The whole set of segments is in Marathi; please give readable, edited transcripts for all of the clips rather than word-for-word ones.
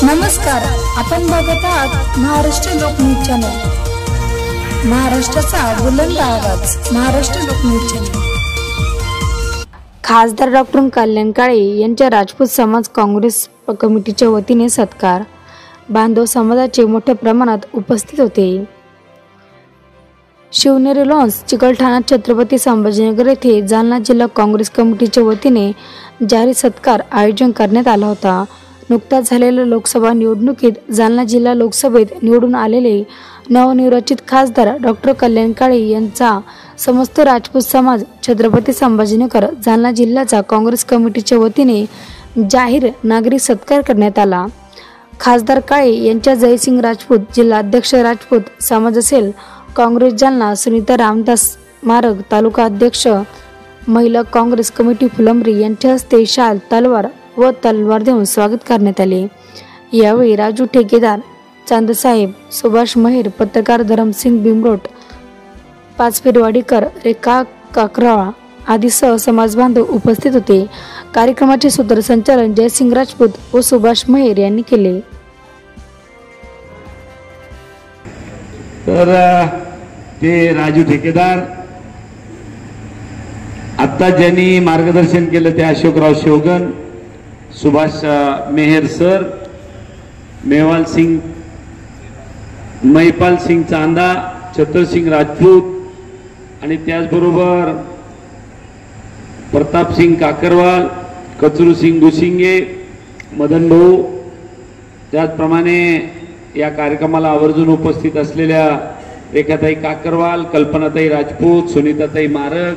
नमस्कार, आपण बघत आहात महाराष्ट्र लोकन्यूज चॅनल। महाराष्ट्राचा बुलंद आवाज, महाराष्ट्र लोकन्यूज चॅनल। खासदार डॉक्टर कल्याण काळे यांच्या राजपूत समाज काँग्रेस कमिटीच्या वतीने सत्कार। बांधव समाजाचे मोठ्या प्रमाणात उपस्थित होते। शिवनेरी लॉन्स चिकलठाणा छत्रपती संभाजीनगर येथे जालना जिल्हा काँग्रेस कमिटीच्या वतीने जाहीर सत्कार आयोजन करण्यात आला होता। नुकताच झालेल्या लोकसभा निवडणुकीत जालना जिल्हा लोकसभेत निवडून आलेले नवनिर्वाचित खासदार डॉक्टर कल्याण काळे यांचा समस्त राजपूत समाज छत्रपती संभाजीनगर जालना जिल्ह्याचा काँग्रेस कमिटीच्या वतीने जाहीर नागरिक सत्कार करण्यात आला। खासदार काळे यांच्या जयसिंग राजपूत जिल्हा अध्यक्ष राजपूत समाज असेल काँग्रेस जालना सुनीता रामदास मारग तालुका अध्यक्ष महिला काँग्रेस कमिटी फुलंब्री यांच्या हस्ते शाल तलवार देऊन स्वागत करण्यात आले। यावेळी राजू ठेकेदार चांदसाहेब, सुभाष महेर, पत्रकार धरमसिंग बिमरोट, पाचपेरवाडीकर, रेखा काकराळा आदीसह समाजबांधव उपस्थित होते। कार्यक्रमाचे सूत्रसंचालन जयसिंग राजपूत व सुभाष महेर यांनी केले। तर ते राजू ठेकेदार, आता ज्यांनी मार्गदर्शन केलं ते अशोकराव शेवगन, सुभाष मेहर सर, मेवाल सिंग, महिपाल सिंग चांदा, चतुरसिंग राजपूत आणि त्याचबरोबर प्रताप सिंग काकरवाल, कचरू सिंग गुसिंगे, मदन भाऊ, त्याचप्रमाणे या कार्यक्रमाला आवर्जून उपस्थित असलेल्या रेखाताई काकरवाल, कल्पनाताई राजपूत, सुनीताताई मारग।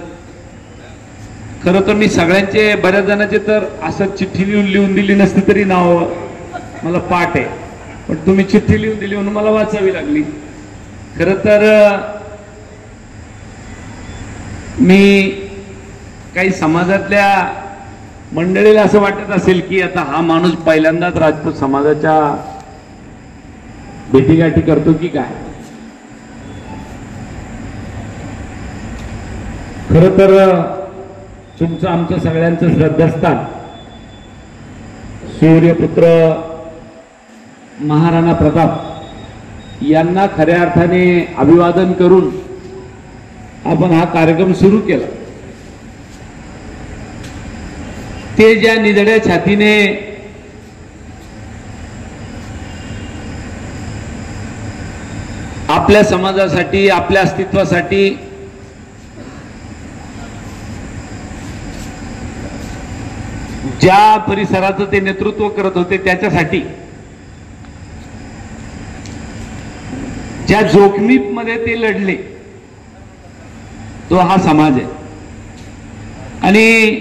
खरं तर मी सगळ्यांचे बऱ्याच जणांचे तर असं चिठ्ठी लिहून दिली नसती तरी नाव मला पाठ आहे, पण तुम्ही चिठ्ठी लिहून दिली म्हणून मला वाचावी लागली। खरं तर मी काही समाजातल्या मंडळीला असं वाटत असेल की आता हा माणूस पहिल्यांदाच राजपूत समाजाच्या भेटीगाठी करतो की काय। खरं तर तुमचं आमचं सगळ्यांचं श्रद्धास्थान सूर्यपुत्र महाराणा प्रताप यांना खऱ्या अर्थाने अभिवादन करून आपण हा कार्यक्रम सुरू केला। ते ज्या निधड्या छातीने आपल्या समाजासाठी, आपल्या अस्तित्वासाठी ज्या परिसराचं ते नेतृत्व करत होते, त्याच्यासाठी ज्या जोखमीमध्ये ते लढले, तो हा समाज आहे। आणि